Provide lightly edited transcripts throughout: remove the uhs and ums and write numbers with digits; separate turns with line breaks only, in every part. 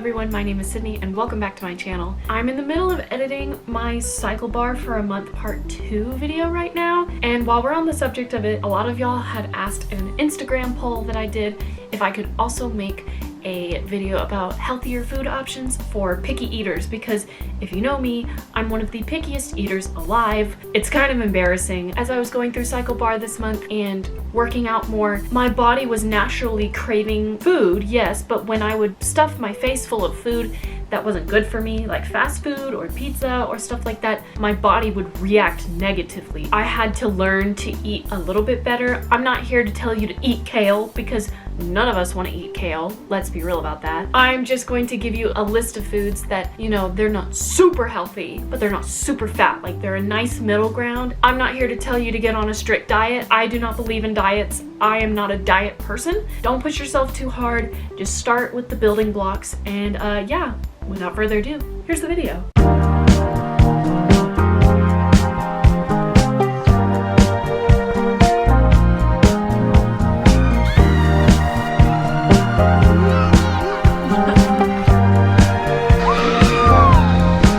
everyone, my name is Sydney and welcome back to my channel. I'm in the middle of editing my CycleBar for a month part 2 video right now, and while we're on the subject of it, a lot of y'all had asked in an Instagram poll that I did if I could also make a video about healthier food options for picky eaters, because if you know me, I'm one of the pickiest eaters alive. It's kind of embarrassing. As I was going through CycleBar this month and working out more, my body was naturally craving food, yes, but when I would stuff my face full of food that wasn't good for me, like fast food or pizza or stuff like that, my body would react negatively. I had to learn to eat a little bit better. I'm not here to tell you to eat kale because none of us want to eat kale. Let's be real about that. I'm just going to give you a list of foods that, you know, they're not super healthy, but they're not super fat. Like, they're a nice middle ground. I'm not here to tell you to get on a strict diet. I do not believe in diets. I am not a diet person. Don't push yourself too hard. Just start with the building blocks. And yeah, without further ado, here's the video.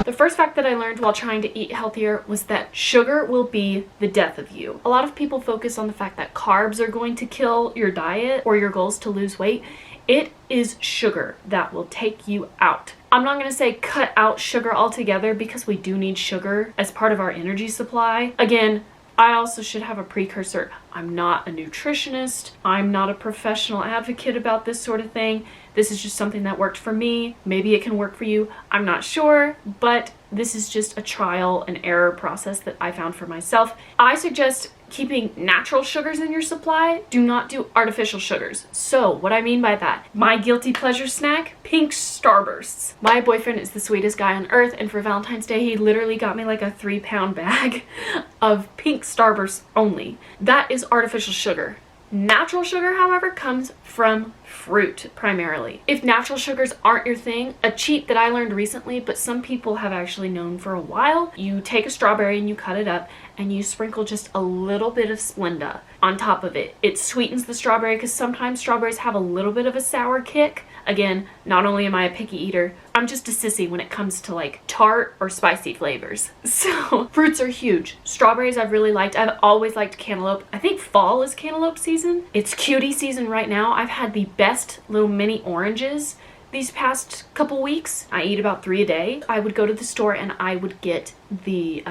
The first fact that I learned while trying to eat healthier was that sugar will be the death of you. A lot of people focus on the fact that carbs are going to kill your diet or your goals to lose weight. It is sugar that will take you out. I'm not going to say cut out sugar altogether because we do need sugar as part of our energy supply. Again, I also should have a precursor. I'm not a nutritionist. I'm not a professional advocate about this sort of thing. This is just something that worked for me. Maybe it can work for you. I'm not sure, but this is just a trial and error process that I found for myself. I suggest keeping natural sugars in your supply. Do not do artificial sugars. So what I mean by that, my guilty pleasure snack, pink Starbursts. My boyfriend is the sweetest guy on earth, and for Valentine's Day, he literally got me like a 3-pound bag of pink Starbursts only. That is artificial sugar. Natural sugar, however, comes from fruit primarily. If natural sugars aren't your thing, a cheat that I learned recently, but some people have actually known for a while, you take a strawberry and you cut it up and you sprinkle just a little bit of Splenda on top of it. It sweetens the strawberry because sometimes strawberries have a little bit of a sour kick. Again, not only am I a picky eater, I'm just a sissy when it comes to like tart or spicy flavors. So fruits are huge. Strawberries I've really liked. I've always liked cantaloupe. I think fall is cantaloupe season. It's cutie season right now. I've had the best little mini oranges these past couple weeks. I eat about 3 a day. I would go to the store and I would get the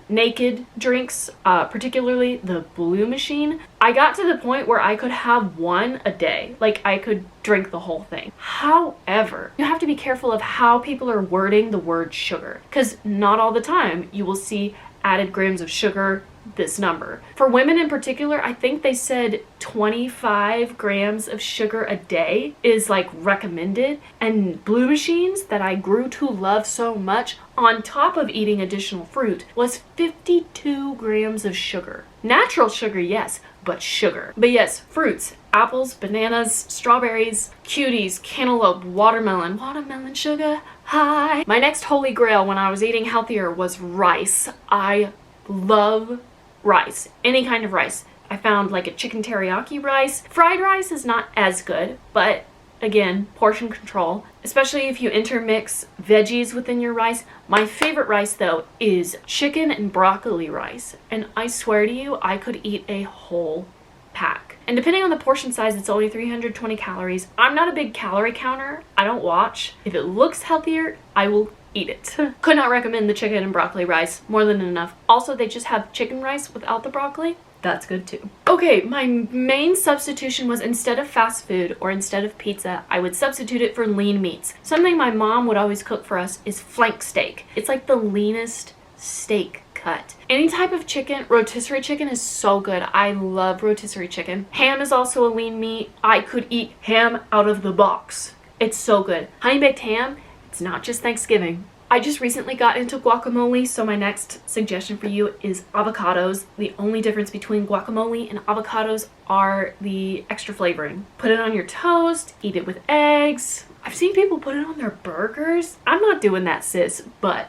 naked drinks, particularly the Blue Machine. I got to the point where I could have 1 a day. Like, I could drink the whole thing. However, you have to be careful of how people are wording the word sugar, because not all the time you will see added grams of sugar this number. For women in particular, I think they said 25 grams of sugar a day is like recommended, and Blue Machines that I grew to love so much on top of eating additional fruit was 52 grams of sugar. Natural sugar, yes, but sugar. But yes, fruits, apples, bananas, strawberries, cuties, cantaloupe, watermelon sugar high. My next holy grail when I was eating healthier was rice. I love rice, any kind of rice. I found like a chicken teriyaki rice. Fried rice is not as good, but again, portion control, especially if you intermix veggies within your rice. My favorite rice though is chicken and broccoli rice, and I swear to you, I could eat a whole pack. And depending on the portion size, it's only 320 calories. I'm not a big calorie counter. I don't watch. If it looks healthier, I will eat it. Could not recommend the chicken and broccoli rice, more than enough. Also, they just have chicken rice without the broccoli. That's good too. Okay, my main substitution was, instead of fast food or instead of pizza, I would substitute it for lean meats. Something my mom would always cook for us is flank steak. It's like the leanest steak cut. Any type of chicken, rotisserie chicken is so good. I love rotisserie chicken. Ham is also a lean meat. I could eat ham out of the box. It's so good. Honey baked ham, it's not just Thanksgiving. I just recently got into guacamole, so my next suggestion for you is avocados. The only difference between guacamole and avocados are the extra flavoring. Put it on your toast, eat it with eggs. I've seen people put it on their burgers. I'm not doing that, sis, but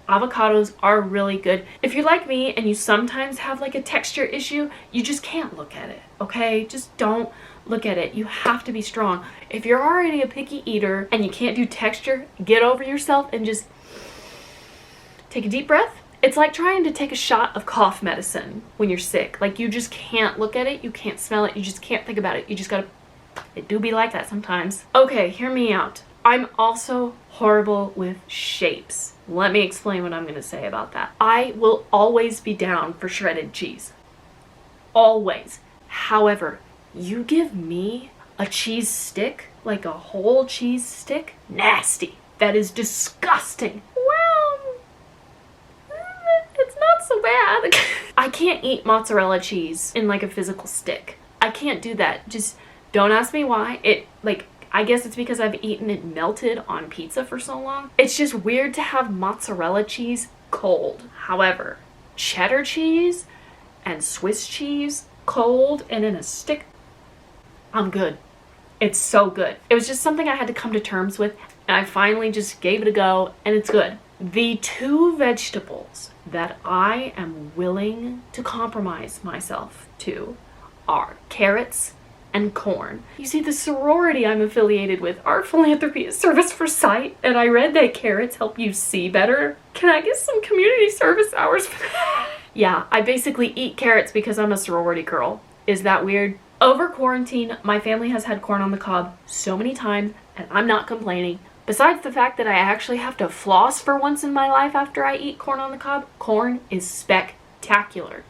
avocados are really good. If you're like me and you sometimes have like a texture issue, you just can't look at it, okay? Just don't look at it. You have to be strong. If you're already a picky eater and you can't do texture, get over yourself and just take a deep breath. It's like trying to take a shot of cough medicine when you're sick. Like, you just can't look at it, you can't smell it, you just can't think about it. You just gotta, it do be like that sometimes. Okay, hear me out. I'm also horrible with shapes. Let me explain what I'm gonna say about that. I will always be down for shredded cheese. Always. However, you give me a cheese stick, like a whole cheese stick, nasty. That is disgusting. Well, it's not so bad. I can't eat mozzarella cheese in like a physical stick. I can't do that. Just don't ask me why. I guess it's because I've eaten it melted on pizza for so long. It's just weird to have mozzarella cheese cold. However, cheddar cheese and Swiss cheese cold and in a stick, I'm good. It's so good. It was just something I had to come to terms with, and I finally just gave it a go, and it's good. The two vegetables that I am willing to compromise myself to are carrots and corn. You see, the sorority I'm affiliated with, Art Philanthropy is Service for Sight, and I read that carrots help you see better. Can I get some community service hours for that? Yeah, I basically eat carrots because I'm a sorority girl. Is that weird? Over quarantine, my family has had corn on the cob so many times, and I'm not complaining. Besides the fact that I actually have to floss for once in my life after I eat corn on the cob, corn is spectacular.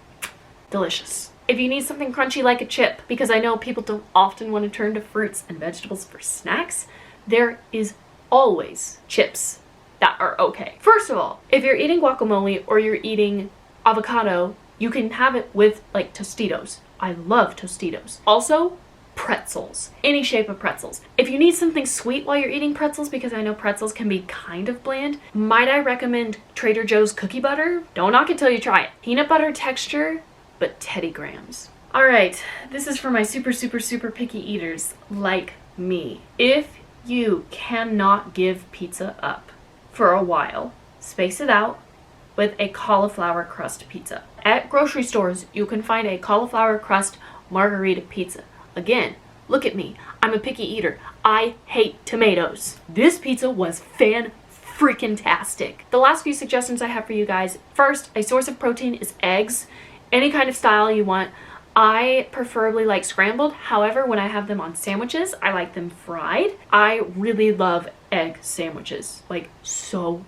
Delicious. If you need something crunchy like a chip, because I know people don't often want to turn to fruits and vegetables for snacks, there is always chips that are okay. First of all, if you're eating guacamole or you're eating avocado, you can have it with like Tostitos. I love Tostitos. Also, pretzels. Any shape of pretzels. If you need something sweet while you're eating pretzels, because I know pretzels can be kind of bland, might I recommend Trader Joe's cookie butter? Don't knock it till you try it. Peanut butter texture, but Teddy Grahams. Alright, this is for my super picky eaters like me. If you cannot give pizza up for a while, space it out with a cauliflower crust pizza. At grocery stores, you can find a cauliflower crust margarita pizza. Again, look at me. I'm a picky eater. I hate tomatoes. This pizza was fan-freaking-tastic. The last few suggestions I have for you guys. First, a source of protein is eggs. Any kind of style you want. I preferably like scrambled. However, when I have them on sandwiches, I like them fried. I really love egg sandwiches. Like so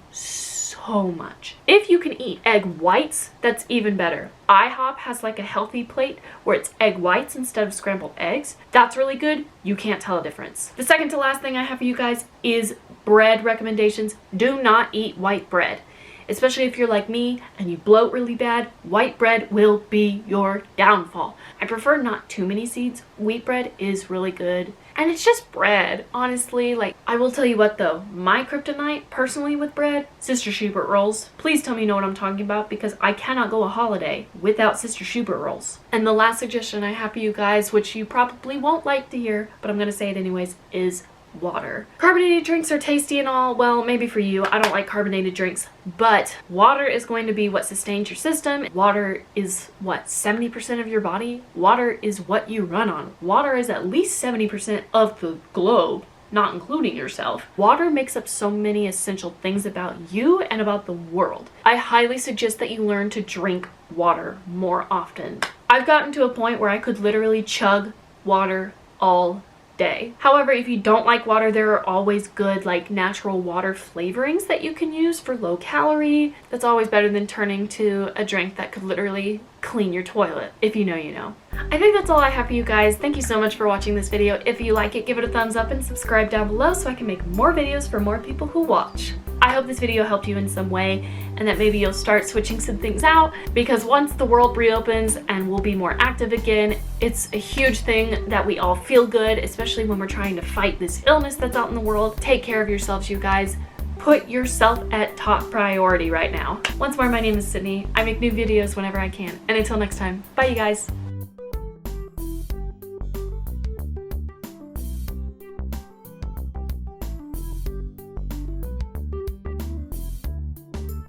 much. If you can eat egg whites, that's even better. IHOP has like a healthy plate where it's egg whites instead of scrambled eggs. That's really good. You can't tell a difference. The second to last thing I have for you guys is bread recommendations. Do not eat white bread. Especially if you're like me and you bloat really bad, white bread will be your downfall. I prefer not too many seeds. Wheat bread is really good. And it's just bread, honestly. Like, I will tell you what though, my kryptonite, personally with bread, Sister Schubert rolls. Please tell me you know what I'm talking about, because I cannot go a holiday without Sister Schubert rolls. And the last suggestion I have for you guys, which you probably won't like to hear, but I'm gonna say it anyways, is water. Carbonated drinks are tasty and all. Well, maybe for you. I don't like carbonated drinks, but water is going to be what sustains your system. Water is what, 70% of your body? Water is what you run on. Water is at least 70% of the globe, not including yourself. Water makes up so many essential things about you and about the world. I highly suggest that you learn to drink water more often. I've gotten to a point where I could literally chug water all day. However, if you don't like water, there are always good like natural water flavorings that you can use for low calorie. That's always better than turning to a drink that could literally clean your toilet. If you know, you know. I think that's all I have for you guys. Thank you so much for watching this video. If you like it, give it a thumbs up and subscribe down below so I can make more videos for more people who watch. I hope this video helped you in some way and that maybe you'll start switching some things out, because once the world reopens and we'll be more active again, it's a huge thing that we all feel good, especially when we're trying to fight this illness that's out in the world. Take care of yourselves, you guys. Put yourself at top priority right now. Once more, my name is Sydney. I make new videos whenever I can. And until next time, bye you guys.